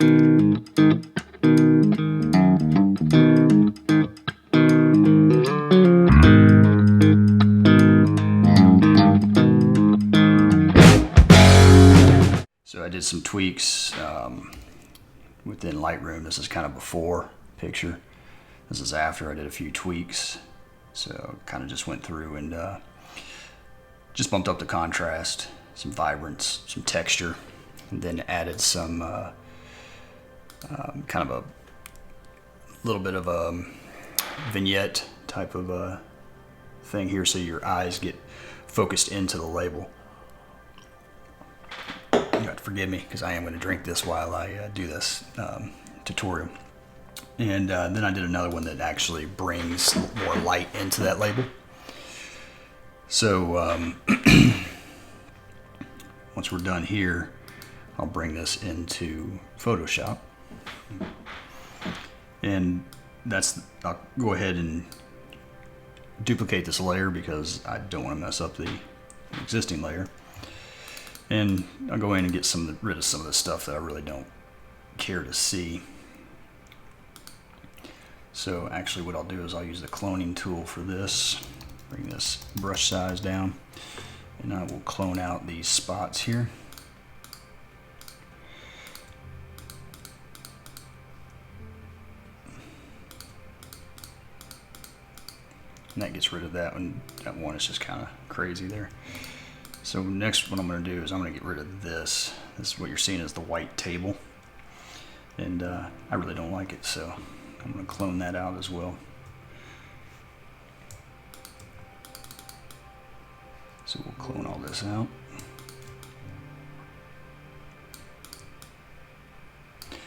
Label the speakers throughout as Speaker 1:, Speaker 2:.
Speaker 1: So I did some tweaks within Lightroom. This is kind of before picture. This is after. I did a few tweaks. So kind of just went through and just bumped up the contrast, some vibrance, some texture, and then added some kind of a little bit of a vignette type of thing here, so your eyes get focused into the label. You have to forgive me because I am going to drink this while I do this tutorial. And then I did another one that actually brings more light into that label. So once we're done here, I'll bring this into Photoshop. And I'll go ahead and duplicate this layer because I don't want to mess up the existing layer. And I'll go in and get rid of some of the stuff that I really don't care to see. So actually what I'll do is I'll use the cloning tool for this. Bring this brush size down, and I will clone out these spots here. And that gets rid of that one. That one is just kind of crazy there. So next, what I'm going to do is I'm going to get rid of this. This is what you're seeing as the white table. And I really don't like it, so I'm going to clone that out as well. So we'll clone all this out.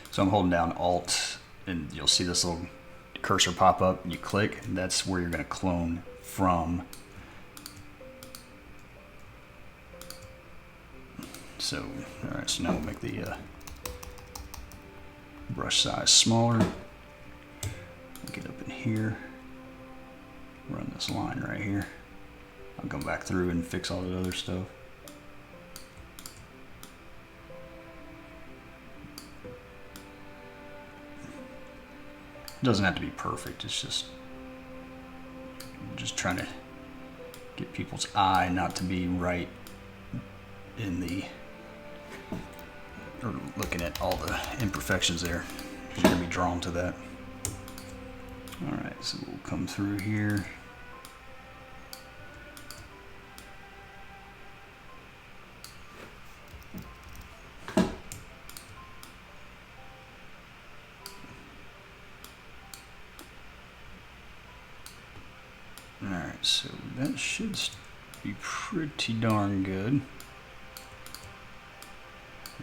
Speaker 1: So I'm holding down Alt, and you'll see this little cursor pop up. You click, and that's where you're going to clone from. So, all right, so now we'll make the brush size smaller. Get up in here, run this line right here. I'll come back through and fix all the other stuff. It doesn't have to be perfect, it's just trying to get people's eye not to be right in the, or looking at all the imperfections there. You're going to be drawn to that. Alright, so we'll come through here. Alright, so that should be pretty darn good.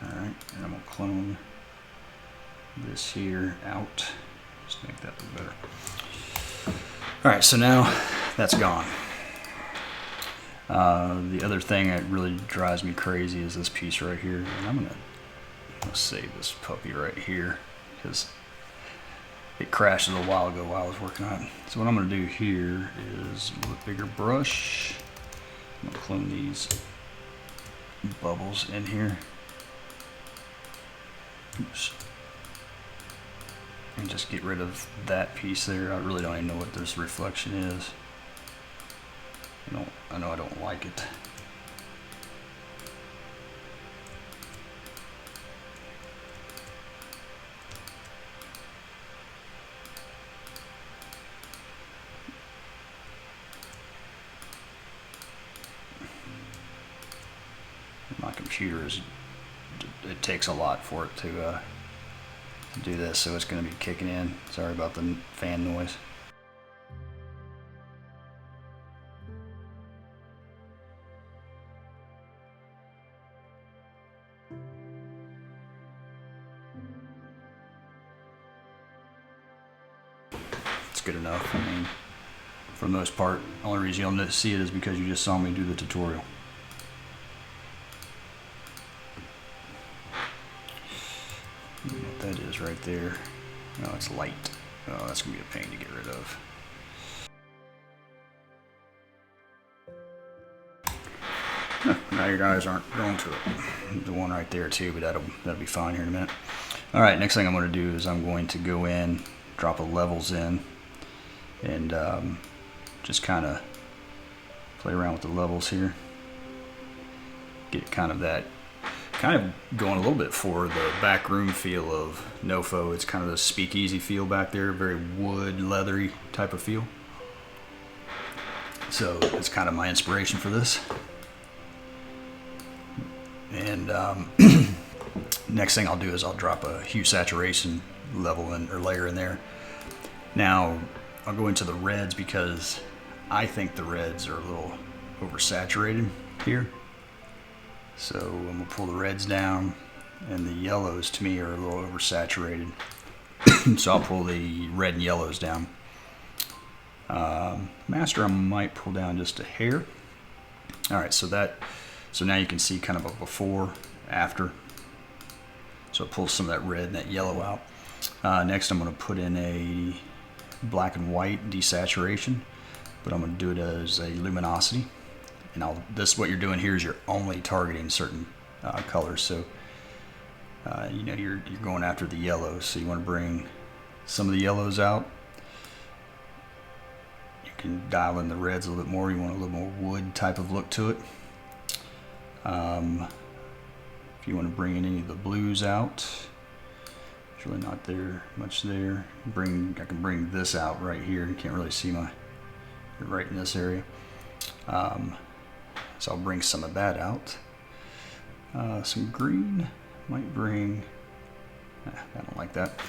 Speaker 1: Alright, and I'm going to clone this here out. Just make that look better. Alright, so now that's gone. The other thing that really drives me crazy is this piece right here. And I'm going to save this puppy right here because it crashed a little while ago while I was working on it. So what I'm going to do here is a little bit bigger brush. I'm going to clone these bubbles in here. Oops. And just get rid of that piece there. I really don't even know what this reflection is. I know I don't like it. My computer it takes a lot for it to do this, so it's going to be kicking in. Sorry about the fan noise. It's good enough. I mean, for the most part, the only reason you'll see it is because you just saw me do the tutorial. What that is right there. Oh, it's light. Oh, that's going to be a pain to get rid of. Now your eyes aren't going to it. The one right there too, but that'll be fine here in a minute. All right, next thing I'm going to do is I'm going to go in, drop the levels in, and just kind of play around with the levels here. Get kind of going a little bit for the back room feel of Nofo. It's kind of the speakeasy feel back there, very wood, leathery type of feel. So it's kind of my inspiration for this. And next thing I'll do is I'll drop a hue saturation level or layer in there. Now I'll go into the reds because I think the reds are a little oversaturated here. So I'm gonna pull the reds down, and the yellows to me are a little oversaturated. So I'll pull the red and yellows down. Master I might pull down just a hair. All right, so now you can see kind of a before, after. So it pulls some of that red and that yellow out. Next I'm gonna put in a black and white desaturation, but I'm gonna do it as a luminosity. And what you're doing here is you're only targeting certain colors. So you're going after the yellows. So you want to bring some of the yellows out. You can dial in the reds a little bit more. You want a little more wood type of look to it. If you want to bring in any of the blues out, it's really not there much there. I can bring this out right here. You can't really see right in this area. So I'll bring some of that out. Some green might bring, I don't like that.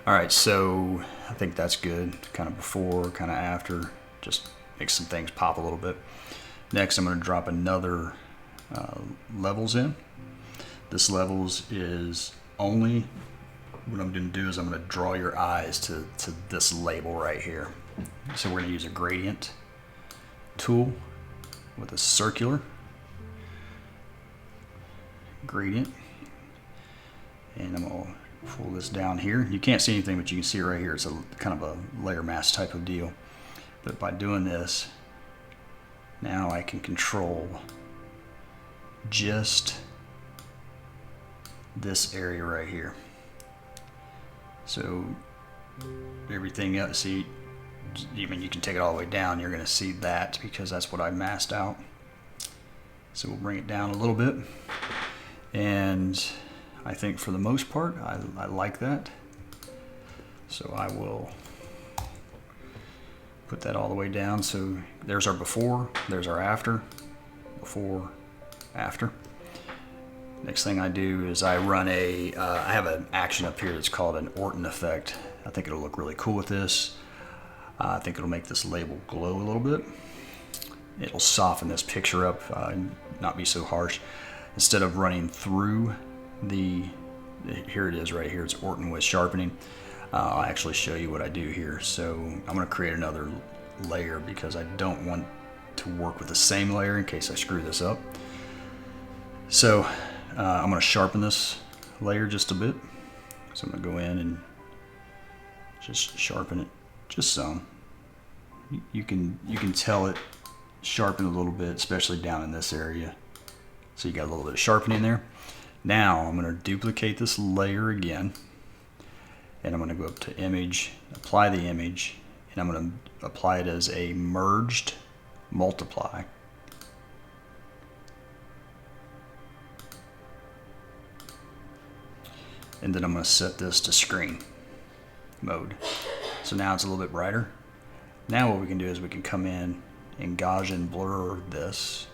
Speaker 1: All right, so I think that's good. Kind of before, kind of after, just make some things pop a little bit. Next, I'm gonna drop another levels in. This levels is only, what I'm gonna do is I'm gonna draw your eyes to this label right here. So we're gonna use a gradient tool with a circular gradient, and I'm going to pull this down here. You can't see anything, but you can see it right here. It's a kind of a layer mask type of deal. But by doing this, now I can control just this area right here. So everything else, see, you can take it all the way down, you're going to see that because that's what I masked out. So we'll bring it down a little bit, and I think for the most part I like that. So I will put that all the way down. So there's our before, there's our after, before, after. Next thing I do is I run I have an action up here that's called an Orton effect. I think it'll look really cool with this. I think it'll make this label glow a little bit. It'll soften this picture up, not be so harsh. Instead of running through here it is right here, it's Orton with sharpening. I'll actually show you what I do here. So I'm gonna create another layer because I don't want to work with the same layer in case I screw this up. So I'm gonna sharpen this layer just a bit. So I'm gonna go in and just sharpen it. Just some. You can tell it sharpen a little bit, especially down in this area. So you got a little bit of sharpening there. Now I'm going to duplicate this layer again, and I'm going to go up to image, apply the image, and I'm going to apply it as a merged multiply. And then I'm going to set this to screen mode. So now it's a little bit brighter. Now what we can do is we can come in and Gaussian blur this.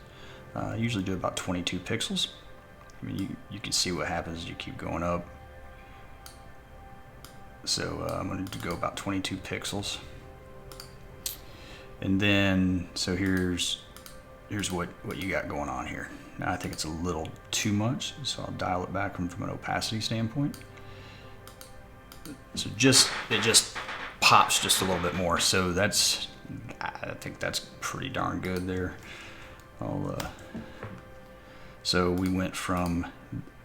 Speaker 1: Usually do about 22 pixels. I mean, you can see what happens as you keep going up. So I'm going to go about 22 pixels. And then, so here's what you got going on here. Now I think it's a little too much, so I'll dial it back from an opacity standpoint. So it just pops just a little bit more. So I think that's pretty darn good there. So we went from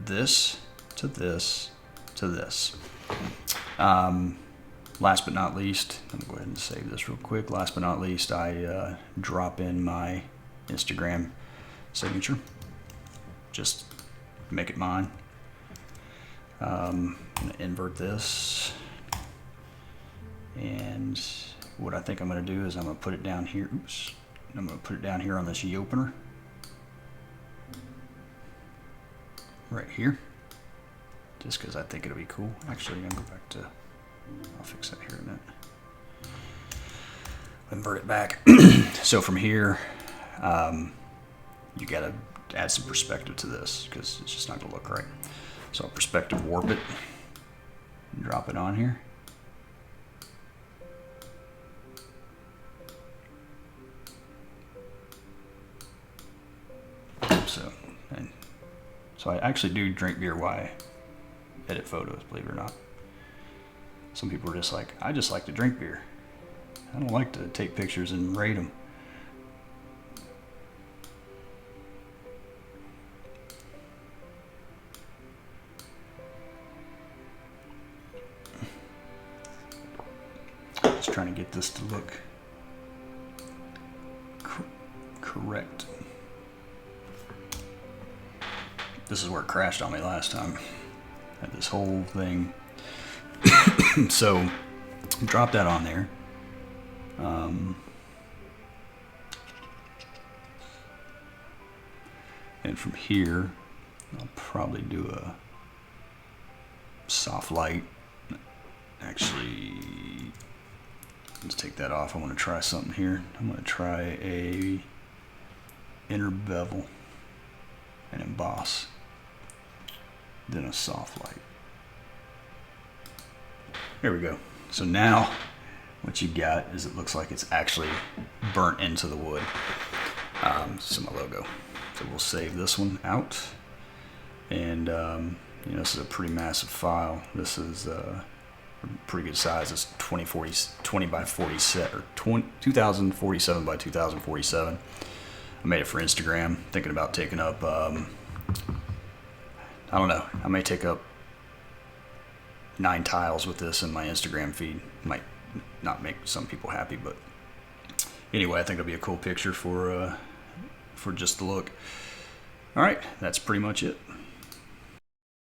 Speaker 1: this to this to this. Last but not least, I'm gonna go ahead and save this real quick. Last but not least, I drop in my Instagram signature. just make it mine. I'm gonna invert this, and what I think I'm gonna do is I'm gonna put it down here. Oops. I'm gonna put it down here on this opener, right here, just because I think it'll be cool. Actually, I'm gonna go back to, I'll fix that here in a minute. Invert it back. So from here, you gotta add some perspective to this because it's just not gonna look right. So I'll perspective warp it, and drop it on here. So I actually do drink beer while I edit photos, believe it or not. Some people are just like, I just like to drink beer. I don't like to take pictures and rate them. Just trying to get this to look correct. This is where it crashed on me last time. Had this whole thing. So drop that on there. And from here, I'll probably do a soft light. Actually, let's take that off. I want to try something here. I'm going to try a inner bevel and emboss, then a soft light. There we go. So now what you got is it looks like it's actually burnt into the wood. This is my logo. So we'll save this one out. And you know, this is a pretty massive file. This is a pretty good size. It's 20 by 40 set, or 2047 by 2047. I made it for Instagram, thinking about taking up, I don't know, I may take up 9 tiles with this in my Instagram feed. Might not make some people happy, but anyway, I think it'll be a cool picture for just the look. All right, that's pretty much it.